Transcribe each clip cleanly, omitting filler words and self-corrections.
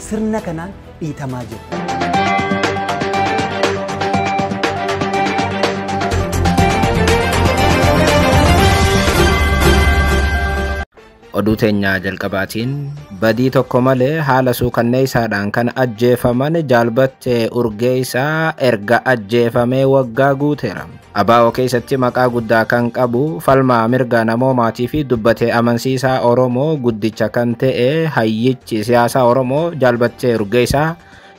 sirna kanaan dhiitamaa jiru. Oduu teenya jalqabaatiin badii tokko malee haala suukanneessaadhaan kan ajjeefaman Jaalbattee Urgeessaa erga ajjeefamee waggaa guuteera. ABO keessatti maqaa guddaa kan qabu falmaa mirga namoomaatii fi dubbatee amansiisaa Oromoo guddicha kan ta'e hayyichi siyaasaa Oromoo Jaalbattee Urgeessaa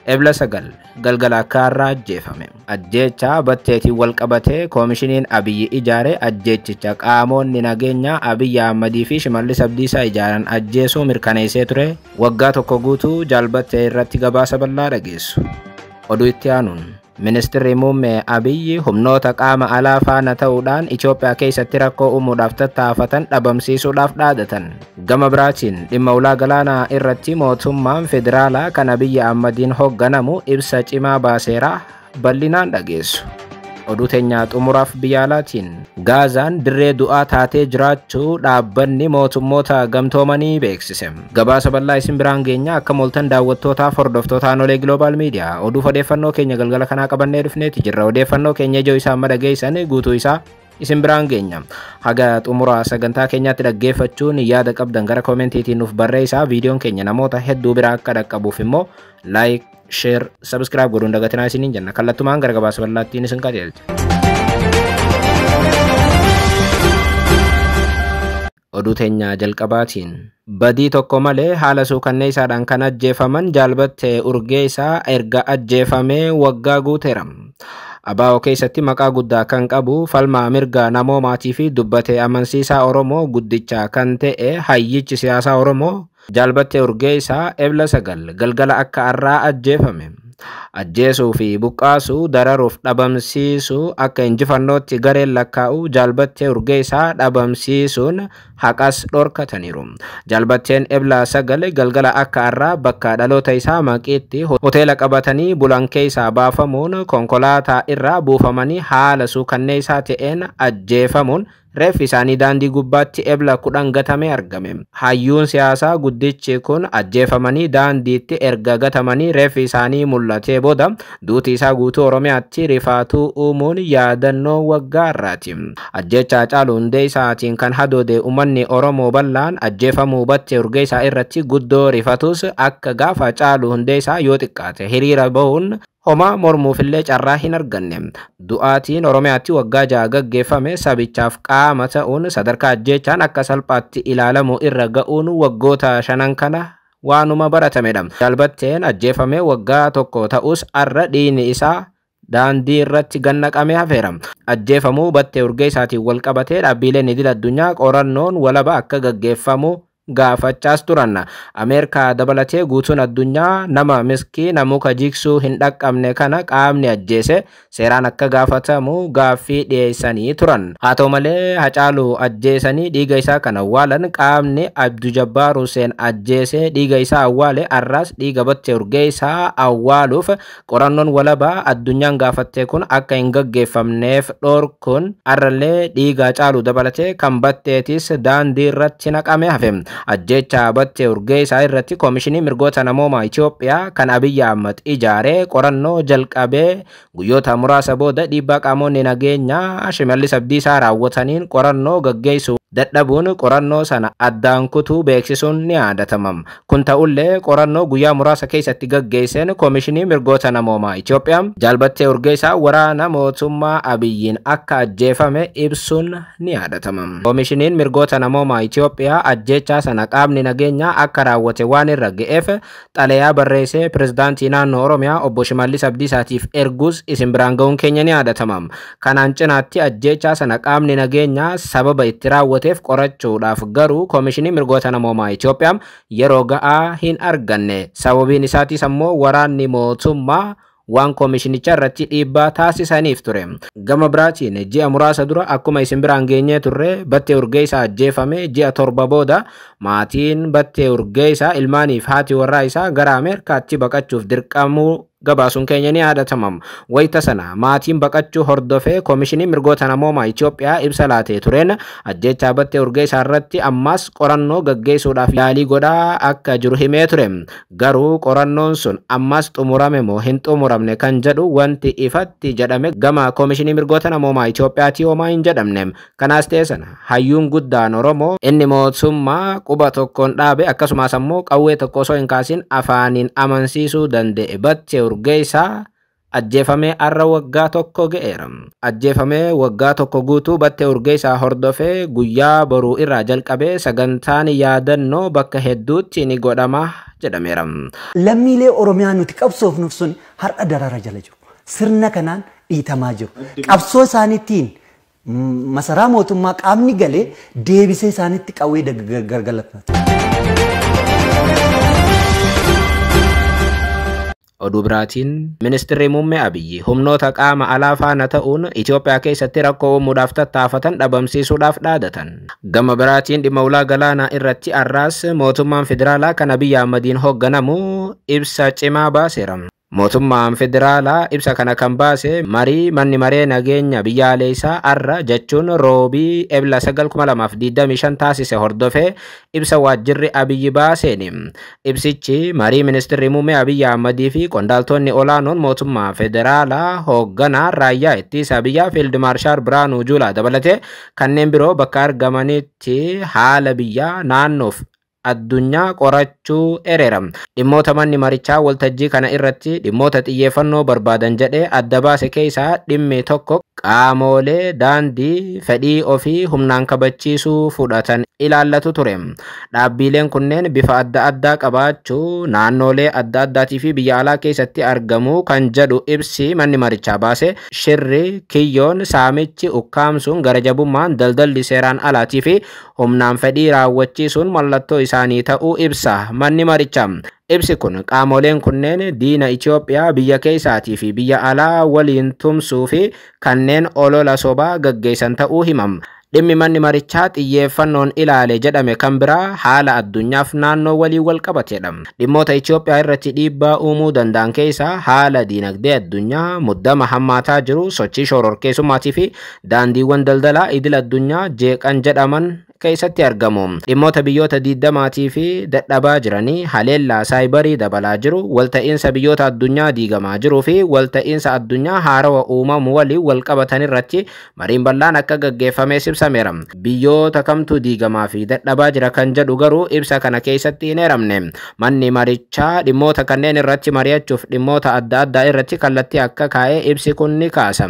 Ebla 9 galgala kaarraa ajjeefame. Ajjeechaa batteetiin wal qabatee koomishiniin Abiyyi ijaare ajjeechicha qaamoonni nageenyaa Abiyyi Ahmadii fi Shimallis Abdiisaa ijaaran ajjeesuu mirkaneessee ture. Waggaa tokko guutuu Jaalbattee irratti gabaasa bal'aa dhageessu. Oduu itti aanuun Ministeerri Muummee Abiyyi humnoota qaama alaa faana ta'uudhaan Itoophiyaa keessatti rakkoo uumuudhaaf tattaafatan dhabamsiisuudhaaf dhaadatan. Gama biraatiin dhimma ulaa galaanaa irratti mootummaan federaalaa kan Abiyyi Ahmadiin hoogganamu ibsa cimaa baaseera bal'inaan dhageessu. Oduu teenya xumuraaf biyya alaatiin Gaazaan dirree du'aa taatee jiraachuu dhaabbanni mootummoota gamtoomanii beeksise. Gabaasa bal'aa isin biraan geenya akka moltan daawwattootaaf hordoftoota Anolee Global Media oduu odeeffannoo keenya galgala kanaa qabannee dhufneeti jirra. Odeeffannoo keenya ijoo isaa amma dhageessan guutuu isaa isin biraan geenya. Haga xumura sagantaa keenyaatti dhaggeeffachuun yaada qabdan gara koomentiitiin nuuf barreessaa. Viidiyoon keenya namoota hedduu biraa akka dhaqqabuuf immoo like, share, subscribe godhuun dagatinaa isiniin jenna. Kallattumaan gara gabaasa bal'aattiin isin qajeelcha. Oduu teenya jalqabaatiin badii tokko malee haala suukanneessaadhaan kan ajjeefaman Jaalbattee Urgeessaa erga ajjeefamee waggaa guuteera. ABO keessatti maqaa guddaa kan qabu falmaa mirga namoomaatii fi dubbatee amansiisaa Oromoo guddicha kan ta'e hayyichi siyaasaa Oromoo Jaalbattee Urgeessaa Ebla 9 galgala akka har'aa ajjeefame. Ajjeesuu fi buqqaasuu dararuuf dhabamsiisuu akka injifannootti gareen lakkaa'u Jaalbattee Urgeessaa dhabamsiisuun haqas dhorkataniiru. Jaalbatteen Ebla 9 galgala akka har'aa bakka dhaloota isaa Maqiitti hoteela qabatanii bulan keessaa baafamuun konkolaataa irraa buufamanii haala suukanneessaa ta'een ajjeefamuun reeffi isaanii daandii gubbaatti Ebla 10 gatamee argame. Hayyuun siyaasaa guddichi kun ajjeefamanii daandiitti erga gatamanii reeffi isaanii mul'atee booda duuti isaa guutuu Oromiyaatti rifaatuu uumuun yaadannoo waggaa har'aati. Ajjeechaa Haacaaluu Hundeessaatiin kan hadoode uummanni Oromoo bal'aan ajjeefamuu Battee Urgeessaa irratti guddoo rifatus akka gaafa Haacaaluu Hundeessaa yoo xiqqaate hiriira bahuun homaa mormuufillee carraa hin arganne. Du'aatiin Oromiyaatti waggaa 6 gaggeeffame sabichaaf qaama ta'uun sadarkaa ajjeechaan akka salphaatti ilaalamu irra ga'uun waggoota 5 kana waanuma baratamedha. Jaalbatteen ajjeefamee waggaa tokko ta'us har'a dhiigni isaa daandii irratti gannaqamee hafeera. Ajjeefamuu Battee Urgeessaatiin wal qabatee dhaabbileen idil addunyaa qorannoon walaba akka gaggeeffamu gaafachaas turan. Ameerikaa dabalatee guutuun addunyaa nama miskiina muka jigsuu hin dhaqqabne kana qaamni ajjeese seeraan akka gaafatamu gaaffii dhiyeessanii turan. Haa ta'u malee Haacaaluu ajjeesanii dhiiga isaa kan awwaalan qaamni Abduu Jabbaar Huseen ajjeesee dhiiga isaa awwaale har'as dhiiga Battee Urgeessaa awwaaluuf qorannoon walabaa addunyaan gaafatte kun akka hin gaggeeffamneef dhorkuun har'allee dhiiga Haacaaluu dabalatee kan Batteetis daandii irratti naqamee hafe. Ajjeechaa Battee Urgeessaa irratti koomishinii mirgoota namoomaa Itoophiyaa kan Abiyyi Ahmad ijaaree qorannoo jalqabee guyyoota muraasa booda dhiibbaa qaamonni nageenyaa Shimallis Abdiisaa raawwataniin qorannoo gaggeessuu dadhabuun qorannoo sana addaan kutuu beeksisuun ni yaadatama. Kun ta'ullee qorannoo guyyaa muraasa keessatti gaggeesseen koomishinii mirgoota namoomaa Itoophiyaa Jaalbattee Urgeessaa waraana mootummaa Abiyyiin akka ajjeefame ibsuun ni yaadatama. Koomishiniin mirgoota namoomaa Itoophiyaa ajjeechaa sana qaamni nageenyaa akka raawwate waan irra ga'eef xalayaa barreessee pirezidaantii naannoo Oromiyaa obbo Shimallis Abdiisaatiif erguus isin biraan ga'uun keenya ni yaadatama. Kanaan cinaatti ajjeechaa sana qaamni nageenyaa sababa itti raawwateef qorachuudhaaf garuu koomishinii mirgoota namoomaa Itoophiyaa yeroo ga'aa hin arganne. Sababiin isaatis ammoo waraanni mootummaa waan koomishinicha irratti dhiibbaa taasisaniif ture. Gama biraatiin ji'a muraasa dura akkuma isin biraan geenyee turre Battee Urgeessaa ajjeefame ji'a 7 booda maatiin Battee Urgeessaa ilmaaniif haati warraa isaa gara Ameerikaatti baqachuuf dirqamuu gabaasuun keenya ni yaadatamam. Wayita sana maatiin baqachuu hordofee Koomishinii Mirgoota Namoomaa Itoophiyaa ibsa laatee tureen ajjechaa Battee Urgeessaa irratti ammas qorannoo gaggeessuudhaaf yaalii godhaa akka jiru himee ture. Garuu qorannoon sun ammas xumurame moo hin xumuramne kan jedhu wanti ifatti jedhame gama Koomishinii Mirgoota Namoomaa Itoophiyaatti homaa hin jedhamne. Kanaas ta'e sana hayyuun guddaan Oromoo inni mootummaa quba tokkoon dhaabe akkasumas ammoo qawwee tokko osoo hin kaasin afaaniin amansiisuu danda'e Battee Urgeessaa ajjeefamee arra waggaa tokko ga'eera. Ajjeefamee waggaa tokko guutuu Battee Urgeessaa hordofee guyyaa boruu irraa jalqabee sagantaan yaadannoo bakka hedduutti ni godhama jedhameera. Lammiilee Oromiyaa nuti qabsoofnuuf sun har'a darara jala jiru. Sirna kanaan dhiitamaa jiru. Qabsoo isaaniitiin masaraa mootummaa qaamni galee deebisee isaaniitti qawwee gargalfata. Oduu biraatiin Ministeerri Muummee Abiyyi humnoota qaama alaa faana ta'uun Itoophiyaa keessatti rakkoo uumuudhaaf tattaafatan dhabamsiisuudhaaf dhaadatan. Gama biraatiin dhimma ulaa galaanaa irratti arraas mootummaan federaalaa kan Abiyyi Ahmadiin hoogganamu ibsa cimaa baaseera. Mootummaan federaalaa ibsa kana kan baase marii manni maree nageenya biyyaalessaa arra jechuun roobii ebla 9/2025 taasise hordofee ibsa waajjirri Abiyyi baaseeni. Ibsichi marii Ministeerri Muummee Abiyyi Ahmadii fi qondaaltonni olaanoon mootummaa federaalaa hoogganaa raayyaa ittisa biyyaa Fiild Maarshaal Biraanuu Juulaa dabalatee kanneen biroo bakka argamanitti haala biyyaa naannoof addunyaa qorachuu ereera. Dhimmoota manni marichaa waltajjii kana irratti dhimmoota xiyyeeffannoo barbaadan jedhee adda baase keessaa dhimmi tokko qaamolee daandii fedhii ofii humnaan kabachiisuu fudhatan ilaallatu ture. Dhaabbileen kunneen bifa adda addaa qabaachuu naannolee adda addaatii fi biyya alaa keessatti argamu kan jedhu ibsi manni marichaa baase shirri kiyyoon saamichi ukkaamsuun garajabummaan daldalli seeraan alaatii fi humnaan fedhii raawwachiisuun mallattoo isaanii ta'uu ibsa manni marichaa. Ibsi kun qaamoleen kunneen diina Itoophiyaa biyya keessaatii fi biyya alaa waliin tumsuu fi kanneen olola sobaa gaggeessan ta'uu himam. Dhimmi manni marichaa xiyyeeffannoon ilaale jedhame kan biraa haala addunyaaf naannoo walii wal qabatedha. Dhimmoota Itoophiyaa irratti dhiibbaa uumuu danda'an keessaa haala diinagdee addunyaa muddama hammaataa jiru sochii shororkeessummaatii fi daandiiwwan daldalaa idil addunyaa jeeqan jedhaman keessatti argamu. Dhimmoota biyyoota 20 fi dadhabaa jiranii haleellaa saayibarii dabalaa jiru walta'iinsa biyyoota addunyaa diigamaa jiruu fi walta'iinsa addunyaa haarawa uumamu waliin wal qabatan irratti mariin bal'aan akka gaggeeffamee ibsameera. Biyyoota kamtu diigamaa fi dadhabaa jira kan jedhu garuu ibsa kana keessatti hin eeramne. Manni marichaa dhimmoota kanneen irratti mari'achuuf dhimmoota adda addaa irratti kallattii akka kaa'e ibsi kun ni kaasa.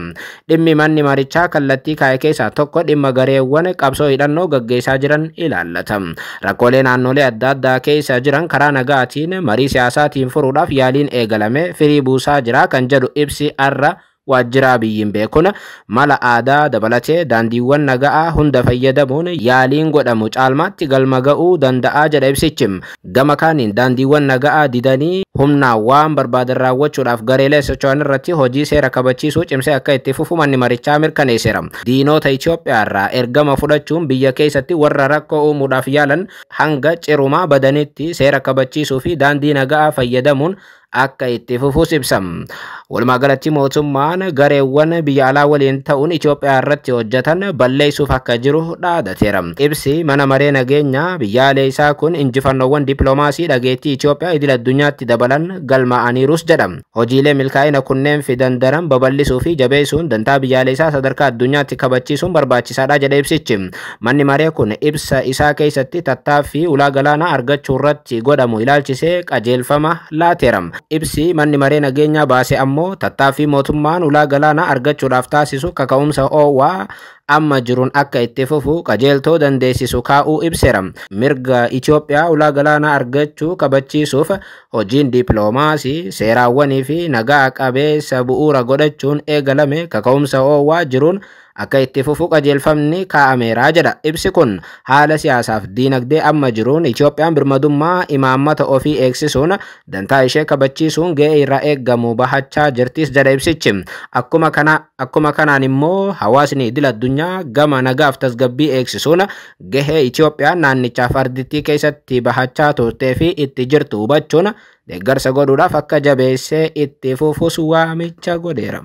Dhimmi manni marichaa kallattii kaa'e keessaa tokko dhimma gareewwan qabsoo hidhannoo gaggeessaa jiran ilaallata. Rakkoolee naannolee adda addaa keessa jiran karaa nagaatiin marii siyaasaatiin furuudhaaf yaaliin eegalame firii buusaa jira kan jedhu ibsi arra waajjira Abiyyiin beekuna mala aadaa dabalatee daandiiwwan nagaa hunda fayyadamuun yaaliin godhamu caalmaatti galma ga'uu danda'a jedha ibsichi. Gama kaaniin daandiiwwan nagaa didanii humnaan waan barbaadan raawwachuudhaaf gareelee socho'an irratti hojii seera kabachiisuu cimsee akka itti fufu manni marichaa mirkaneesseera. Diinota Itoophiyaa irraa ergama fudhachuun biyya keessatti warra rakkoo uumuudhaaf yaalan hanga cirumaa badanitti seera kabachiisuu fi daandii nagaa fayyadamuun akka itti fufuus ibsam. Walumaa galatti mootummaan gareewwan biyya alaa waliin ta'uun Itoophiyaa irratti hojjetan balleessuuf akka jiru dhaadateera. Ibsi mana maree nageenyaa biyyaalessaa kun injifannoowwan dippiloomaasii dhageettii Itoophiyaa idil addunyaatti dabalan galmaa'aniirus jedha. Hojiilee milkaa'ina kunneen fidan daran babal'isuu fi jabeessuun dantaa biyyaalessaa sadarkaa addunyaatti kabachiisuun barbaachisaadha jedha ibsichi. Manni maree kun ibsa isaa keessatti tattaaffii ulaa galaanaa argachuu irratti godhamu ilaalchisee qajeelfama laateera. Ibsi manni maree nageenyaa baase ammoo tattaaffii mootummaan ulaa galaanaa argachuudhaaf taasisu kaka'umsa oowwaa amma jiruun akka itti fufu qajeeltoo dandeessisu kaa'uu ibseera. Mirga Itoophiyaa ulaa galaanaa argachuu kabachiisuuf hojiin dippiloomaasii seeraawwanii fi nagaa qabeessa bu'uura godhachuun eegalame kaka'umsa oowwaa jiruun akka itti fufu qajeelfamni kaa'ameera jedha. Ibsi kun haala siyaasaaf diinagdee amma jiruun Itoophiyaan birmadummaa imaammata ofii eegsisuun dantaa ishee kabachiisuun ga'ee irraa eeggamu bahachaa jirtis jedha ibsichi. Akkuma kanaan immoo hawaasni idil addunyaa gama nagaaf tasgabbii eegsisuun gahee Itoophiyaan naannichaaf ardittii keessatti bahachaa turtee fi itti jirtu hubachuun deeggarsa godhuudhaaf akka jabeessee itti fufus waamicha godheera.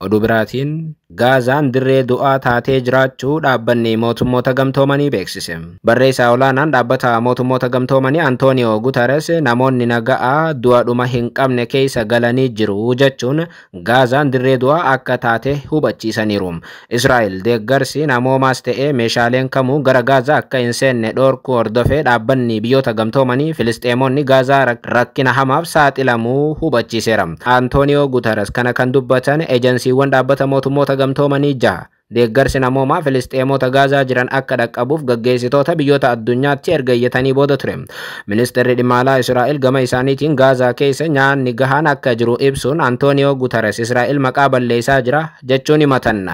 Oduu biraatiin Gaazaan dirree du'aa taatee jiraachuu dhaabbanni mootummoota gamtoomanii beeksise. Barreessaa olaanaan dhaabbata mootummoota gamtoomanii Antooniyoo Guutares namoonni naga'aa du'adhuma hin qabne keessa galanii jiru jechuun Gaazaan dirree du'aa akka taate hubachiisaniiru. Israa'el deeggarsi namoomaas ta'ee meeshaaleen kamuu gara Gaazaa akka hin seenne dhorkuu hordofee dhaabbanni biyyoota gamtoomanii Filisxeemonni Gaazaa rakkina hamaaf saaxilamuu hubachiiseera. Antooniyoo Guutares kana kan dubbatan ejensiiwwan dhaabbata mootummoota gamtoomanii 6 deeggarsi namoomaa Filisxeemota Gaazaa jiran akka dhaqqabuuf gaggeessitoota biyyoota addunyaatti erga iyyatanii booda ture. Ministeerri dhimma alaa Israa'el gama isaaniitiin Gaazaa keessa nyaanni gahaan akka jiru ibsuun Antooniyoo Guutares Israa'el maqaa balleessaa jira jechuun himatan.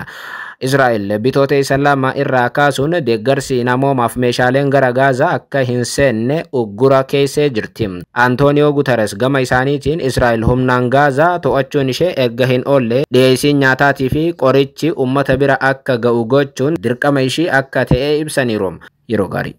Israa'el bitoota isa lama irraa kaasuun deeggarsi namoomaaf meeshaaleen gara Gaazaa akka hin seenne uggura keessee jirti. Antooniyoo Guutares gama isaaniitiin Israa'el humnaan Gaazaa to'achuun ishee erga hin oolle dhiyeessiin nyaataatii fi qorichi uummata bira akka ga'u gochuun dirqama ishii akka ta'e ibsaniiru. Yeroo gaarii.